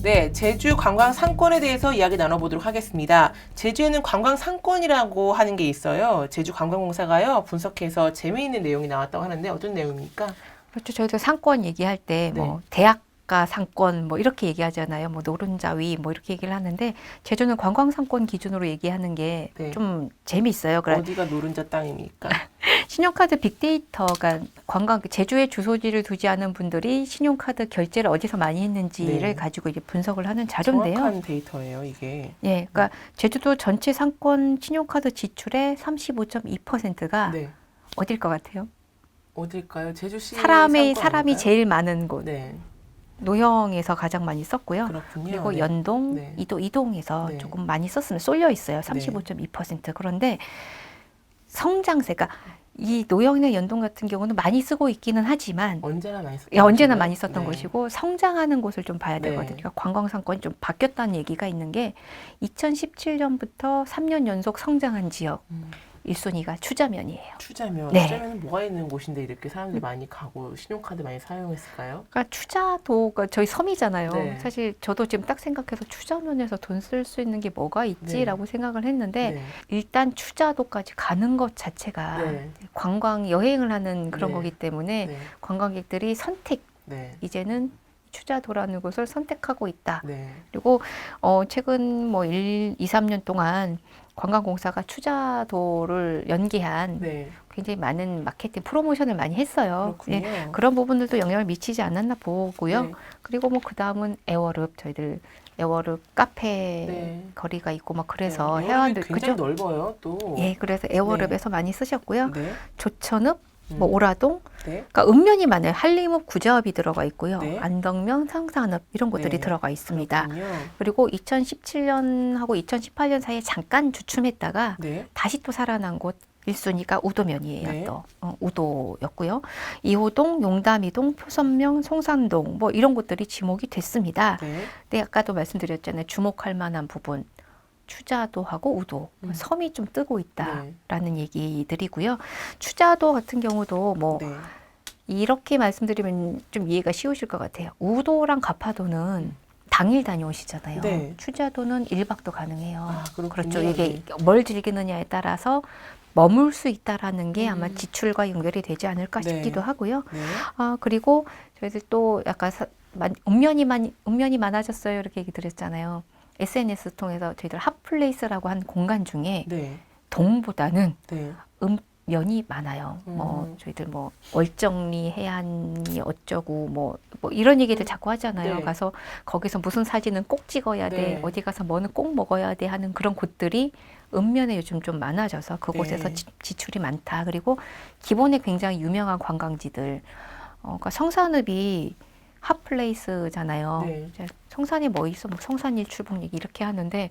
네, 제주 관광 상권에 대해서 이야기 나눠보도록 하겠습니다. 제주에는 관광 상권이라고 하는 게 있어요. 제주관광공사가요 분석해서 재미있는 내용이 나왔다고 하는데 어떤 내용입니까? 그렇죠. 저희도 상권 얘기할 때 뭐 네. 대학가 상권 뭐 이렇게 얘기하잖아요. 뭐 노른자위 뭐 이렇게 얘기를 하는데 제주는 관광 상권 기준으로 얘기하는 게 네. 좀 재미있어요. 그래 어디가 노른자 땅입니까? 신용카드 빅데이터가 관광 제주에 주소지를 두지 않은 분들이 신용카드 결제를 어디서 많이 했는지를 네. 가지고 이제 분석을 하는 자료인데요. 정확한 데이터예요, 이게. 예, 그러니까 제주도 전체 상권 신용카드 지출의 35.2%가 네. 어딜 것 같아요? 어딜까요? 제주시 사람이 상권 아닐까요? 제일 많은 곳. 네, 노형에서 가장 많이 썼고요. 그렇군요. 그리고 네. 연동, 네. 이동에서 네. 조금 많이 썼으면 쏠려 있어요. 35.2%. 그런데 성장세, 그러니까 이 노형이나 연동 같은 경우는 많이 쓰고 있기는 하지만 언제나 많이 썼던 언제나 것이고요. 많이 썼던 네. 것이고 성장하는 곳을 좀 봐야 네. 되거든요. 그러니까 관광 상권이 좀 바뀌었다는 얘기가 있는 게 2017년부터 3년 연속 성장한 지역 1순위가 추자면이에요. 추자면. 네. 추자면은 뭐가 있는 곳인데 이렇게 사람들이 많이 가고 신용카드 많이 사용했을까요? 그러니까 추자도가 저희 섬이잖아요. 네. 사실 저도 지금 딱 생각해서 추자면에서 돈 쓸 수 있는 게 뭐가 있지라고 생각을 했는데 네. 일단 추자도까지 가는 것 자체가 네. 관광 여행을 하는 그런 네. 거기 때문에 네. 관광객들이 네. 이제는 추자도라는 곳을 선택하고 있다. 네. 그리고 최근 뭐 2, 3년 동안 관광공사가 추자도를 연계한 네. 굉장히 많은 마케팅 프로모션을 많이 했어요. 그렇군요. 예, 그런 부분들도 영향을 미치지 않았나 보고요. 네. 그리고 뭐 그 다음은 에워룹 저희들 에워룹 카페 네. 거리가 있고 막 그래서 네. 회원들 굉장히 그죠? 넓어요, 또. 예, 그래서 에워룹에서 많이 쓰셨고요. 네. 조천읍, 뭐 오라동, 네. 그러니까 읍면이 많아요. 한림읍 구자읍이 들어가 있고요. 네. 안덕면, 상산읍 이런 곳들이 네. 들어가 있습니다. 그렇군요. 그리고 2017년하고 2018년 사이에 잠깐 주춤했다가 네. 다시 또 살아난 곳 1순위가 우도면이에요. 네. 또 우도였고요. 이호동, 용담이동, 표선명, 송산동 뭐 이런 곳들이 지목이 됐습니다. 네. 근데 아까도 말씀드렸잖아요. 주목할 만한 부분 추자도하고 우도 섬이 좀 뜨고 있다라는 얘기들이고요. 추자도 같은 경우도 뭐 네. 이렇게 말씀드리면 좀 이해가 쉬우실 것 같아요. 우도랑 가파도는 당일 다녀오시잖아요. 네. 추자도는 1박도 가능해요. 아, 그렇군요. 그렇죠. 이게 네. 뭘 즐기느냐에 따라서 머물 수 있다라는 게 아마 지출과 연결이 되지 않을까 네. 싶기도 하고요. 네. 그리고 저희들 또 약간 읍면이 많아졌어요. 이렇게 얘기 드렸잖아요. SNS 통해서 저희들 핫플레이스라고 한 공간 중에 네. 동보다는 네. 읍면이 많아요. 뭐 저희들 뭐 월정리 해안이 어쩌고 뭐 이런 얘기들 자꾸 하잖아요. 네. 가서 거기서 무슨 사진은 꼭 찍어야 돼. 네. 어디 가서 뭐는 꼭 먹어야 돼 하는 그런 곳들이 읍면에 요즘 좀 많아져서 그곳에서 네. 지출이 많다. 그리고 기본에 굉장히 유명한 관광지들. 그러니까 성산읍이 핫플레이스잖아요. 네. 성산에 뭐 있어? 뭐 성산 일출봉 얘기 이렇게 하는데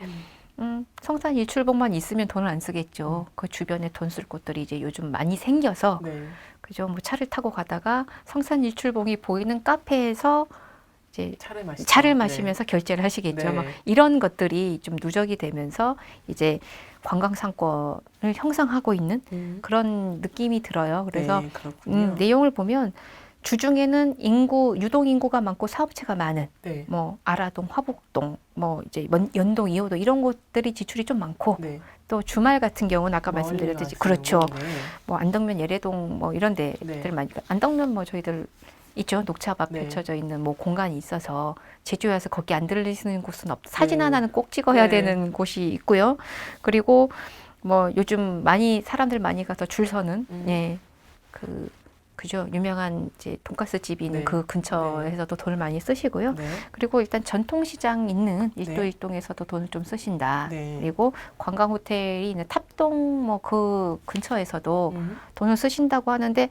성산 일출봉만 있으면 돈을 안 쓰겠죠. 그 주변에 돈 쓸 곳들이 이제 요즘 많이 생겨서 네. 그죠? 뭐 차를 타고 가다가 성산 일출봉이 보이는 카페에서 이제 차를 마시면서 결제를 하시겠죠. 네. 막 이런 것들이 좀 누적이 되면서 이제 관광 상권을 형성하고 있는 그런 느낌이 들어요. 그래서 네, 그렇군요. 내용을 보면 주중에는 유동 인구가 많고 사업체가 많은 네. 뭐 아라동, 화북동, 뭐 이제 연동, 이호동 이런 곳들이 지출이 좀 많고 네. 또 주말 같은 경우는 아까 말씀드렸듯이 그렇죠. 네. 뭐 안덕면, 예래동 뭐 이런 데들 네. 많이 안덕면 뭐 저희들 있죠. 녹차밭 네. 펼쳐져 있는 뭐 공간이 있어서 제주에 와서 거기 안 들리시는 곳은 사진 네. 하나는 꼭 찍어야 네. 되는 곳이 있고요. 그리고 뭐 요즘 사람들 많이 가서 줄 서는 예. 그죠. 유명한 이제 돈가스 집이 있는 네. 그 근처에서도 돈을 많이 쓰시고요. 네. 그리고 일단 전통시장 있는 일도 네. 일동에서도 돈을 좀 쓰신다. 네. 그리고 관광 호텔이 있는 탑동 뭐 그 근처에서도 돈을 쓰신다고 하는데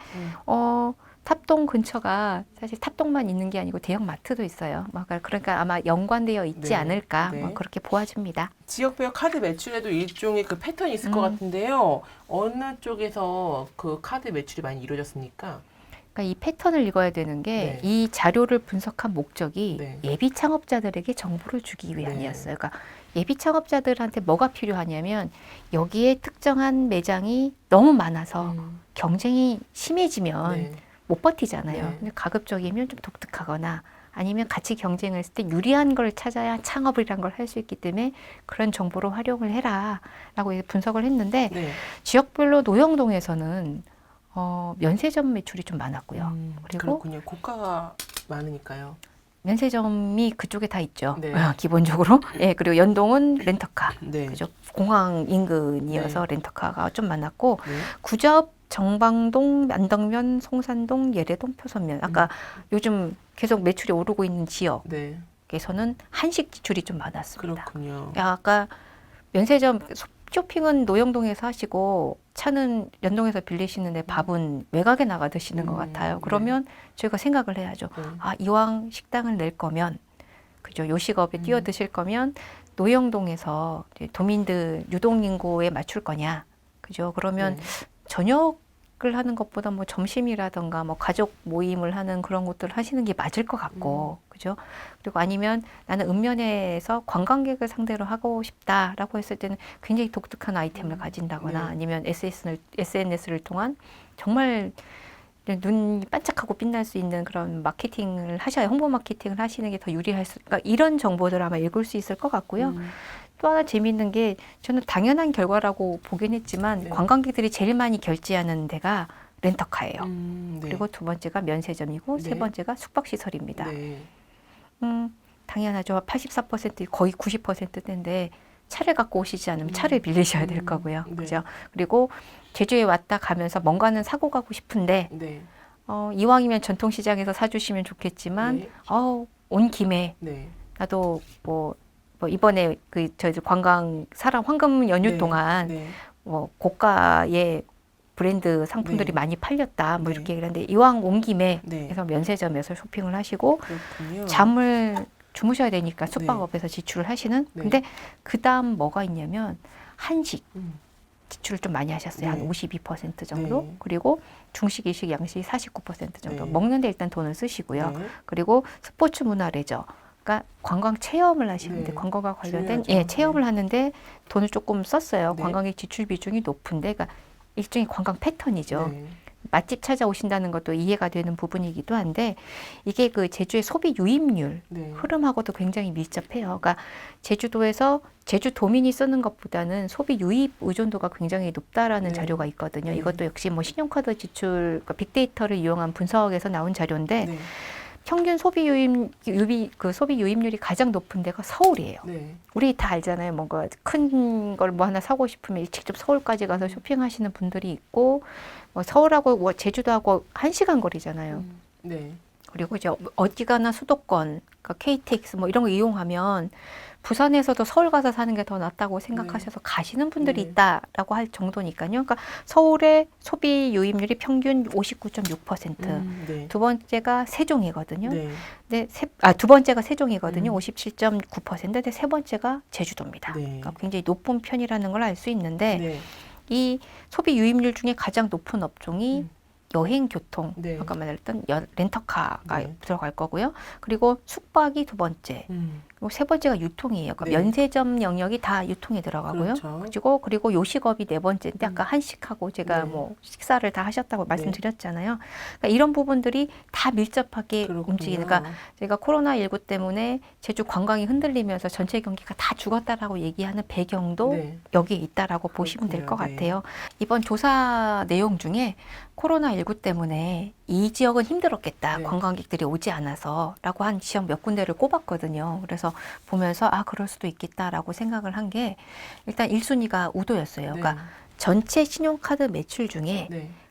탑동 근처가 사실 탑동만 있는 게 아니고 대형 마트도 있어요. 그러니까 아마 연관되어 있지 네. 않을까 네. 뭐 그렇게 보아집니다. 지역별 카드 매출에도 일종의 그 패턴이 있을 것 같은데요. 어느 쪽에서 그 카드 매출이 많이 이루어졌습니까? 그러니까 이 패턴을 읽어야 되는 게 이 자료를 분석한 목적이 네. 예비 창업자들에게 정보를 주기 위함이었어요. 그러니까 예비 창업자들한테 뭐가 필요하냐면 여기에 특정한 매장이 너무 많아서 경쟁이 심해지면 네. 못 버티잖아요. 네. 근데 가급적이면 좀 독특하거나 아니면 같이 경쟁했을 때 유리한 걸 찾아야 창업이란 걸 할 수 있기 때문에 그런 정보로 활용을 해라라고 분석을 했는데 네. 지역별로 노영동에서는 면세점 매출이 좀 많았고요. 그리고 그렇군요. 고가가 많으니까요. 면세점이 그쪽에 다 있죠. 네. 기본적으로. 예, 그리고 연동은 렌터카. 네. 그죠? 공항 인근이어서 렌터카가 좀 많았고 네. 구좌읍, 정방동, 안덕면, 송산동, 예래동, 표선면. 아까 요즘 계속 매출이 오르고 있는 네. 지역에서는 한식 지출이 좀 많았습니다. 그렇군요. 아까 면세점 쇼핑은 노영동에서 하시고 차는 연동에서 빌리시는데 밥은 외곽에 나가 드시는 것 같아요. 그러면 저희가 생각을 해야죠. 아, 이왕 식당을 낼 거면 그죠? 요식업에 뛰어드실 거면 노영동에서 이제 도민들 유동인구에 맞출 거냐, 그죠? 그러면 저녁을 하는 것보다 뭐 점심이라던가 뭐 가족 모임을 하는 그런 것들을 하시는 게 맞을 것 같고, 그죠? 그리고 아니면 나는 읍면에서 관광객을 상대로 하고 싶다라고 했을 때는 굉장히 독특한 아이템을 가진다거나 아니면 SNS를 통한 정말 눈이 반짝하고 빛날 수 있는 그런 마케팅을 하셔야, 홍보 마케팅을 하시는 게 더 유리할 수, 그러니까 이런 정보들 아마 읽을 수 있을 것 같고요. 또 하나 재미있는 게 저는 당연한 결과라고 보긴 했지만 관광객들이 제일 많이 결제하는 데가 렌터카예요. 그리고 두 번째가 면세점이고 세 번째가 숙박시설입니다. 당연하죠. 84% 거의 90%대인데 차를 갖고 오시지 않으면 차를 빌리셔야 될 거고요. 그죠? 그리고 제주에 왔다 가면서 뭔가는 사고 가고 싶은데 이왕이면 전통시장에서 사주시면 좋겠지만 온 김에 나도 뭐 이번에 저희들 황금 연휴 동안 뭐 고가의 브랜드 상품들이 많이 팔렸다 뭐 이렇게 얘기를 하는데 이왕 온 김에 그래서 면세점에서 쇼핑을 하시고 그렇군요. 잠을 주무셔야 되니까 숙박업에서 지출을 하시는. 근데 그 다음 뭐가 있냐면 한식 지출을 좀 많이 하셨어요. 한 52% 정도. 그리고 중식, 이식, 양식 49% 정도. 먹는데 일단 돈을 쓰시고요. 그리고 스포츠 문화 레저. 그러니까 관광 체험을 하시는데 관광과 관련된 체험을 하는데 돈을 조금 썼어요. 관광객 지출 비중이 높은데, 그러니까 일종의 관광 패턴이죠. 맛집 찾아오신다는 것도 이해가 되는 부분이기도 한데 이게 그 제주의 소비 유입률 흐름하고도 굉장히 밀접해요. 그러니까 제주도에서 제주도민이 쓰는 것보다는 소비 유입 의존도가 굉장히 높다라는 자료가 있거든요. 이것도 역시 뭐 신용카드 지출, 그러니까 빅데이터를 이용한 분석에서 나온 자료인데 평균 소비 유입률이 가장 높은 데가 서울이에요. 우리 다 알잖아요. 뭔가 큰 걸 뭐 하나 사고 싶으면 직접 서울까지 가서 쇼핑하시는 분들이 있고, 뭐 서울하고 뭐 제주도하고 1시간 거리잖아요. 그리고 이제 어디 가나 수도권, 그러니까 KTX 뭐 이런 거 이용하면 부산에서도 서울 가서 사는 게 더 낫다고 생각하셔서 가시는 분들이 있다라고 할 정도니까요. 그러니까 서울의 소비 유입률이 평균 59.6%. 두 번째가 세종이거든요. 두 번째가 세종이거든요. 57.9%. 근데 세 번째가 제주도입니다. 그러니까 굉장히 높은 편이라는 걸 알 수 있는데 이 소비 유입률 중에 가장 높은 업종이 여행, 교통, 아까 말했던 렌터카가 들어갈 거고요. 그리고 숙박이 두 번째, 그리고 세 번째가 유통이에요. 그러니까 면세점 영역이 다 유통에 들어가고요. 그리고 요식업이 네 번째인데 아까 한식하고 제가 뭐 식사를 다 하셨다고 말씀드렸잖아요. 그러니까 이런 부분들이 다 밀접하게 움직이는. 그러니까 제가 코로나19 때문에 제주 관광이 흔들리면서 전체 경기가 다 죽었다라고 얘기하는 배경도 여기에 있다라고 보시면 될 것 같아요. 이번 조사 내용 중에 코로나19 때문에 이 지역은 힘들었겠다. 관광객들이 오지 않아서 라고 한 지역 몇 군데를 꼽았거든요. 그래서 보면서 그럴 수도 있겠다라고 생각을 한 게 일단 1순위가 우도였어요. 그러니까 전체 신용카드 매출 중에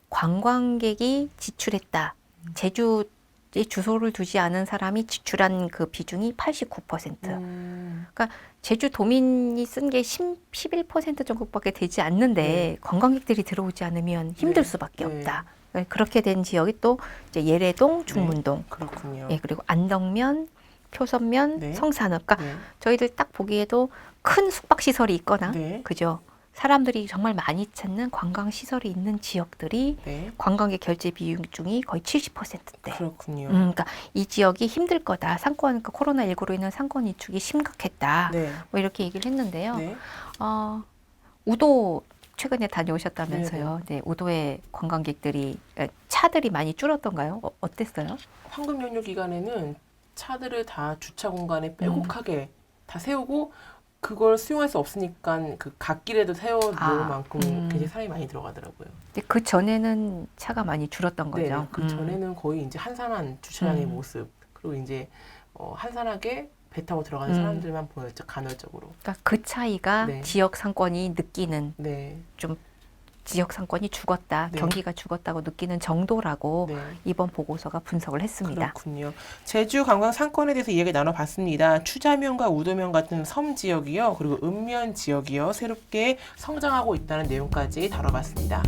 관광객이 지출했다. 제주에 주소를 두지 않은 사람이 지출한 그 비중이 89%. 그러니까 제주 도민이 쓴 게 11% 정도밖에 되지 않는데 관광객들이 들어오지 않으면 힘들 수밖에 없다. 그렇게 된 지역이 또 이제 예래동, 중문동, 그리고 안덕면, 표선면, 성산읍. 그러니까 저희들 딱 보기에도 큰 숙박시설이 있거나, 그죠? 사람들이 정말 많이 찾는 관광시설이 있는 지역들이 관광객 결제 비중이 거의 70%대. 그렇군요. 그러니까 이 지역이 힘들 거다. 상권, 그러니까 코로나19로 인한 상권 위축이 심각했다. 뭐 이렇게 얘기를 했는데요. 우도 최근에 다녀오셨다면서요. 우도의 관광객들이 차들이 많이 줄었던가요? 어땠어요? 황금 연휴 기간에는 차들을 다 주차 공간에 빼곡하게 다 세우고 그걸 수용할 수 없으니까 그 갓길에도 세워놓을 만큼 굉장히 사람이 많이 들어가더라고요. 근데 그 전에는 차가 많이 줄었던 네, 거죠. 그 전에는 거의 이제 한산한 주차장의 모습 그리고 이제 한산하게 배 타고 들어가는 사람들만 보였죠, 간헐적으로. 그러니까 그 차이가 네. 지역 상권이 느끼는 네, 좀 지역 상권이 죽었다, 네. 경기가 죽었다고 느끼는 정도라고 네. 이번 보고서가 분석을 했습니다. 그렇군요. 제주 관광 상권에 대해서 이야기 나눠봤습니다. 추자면과 우도면 같은 섬 지역이요, 그리고 읍면 지역이요, 새롭게 성장하고 있다는 내용까지 다뤄봤습니다.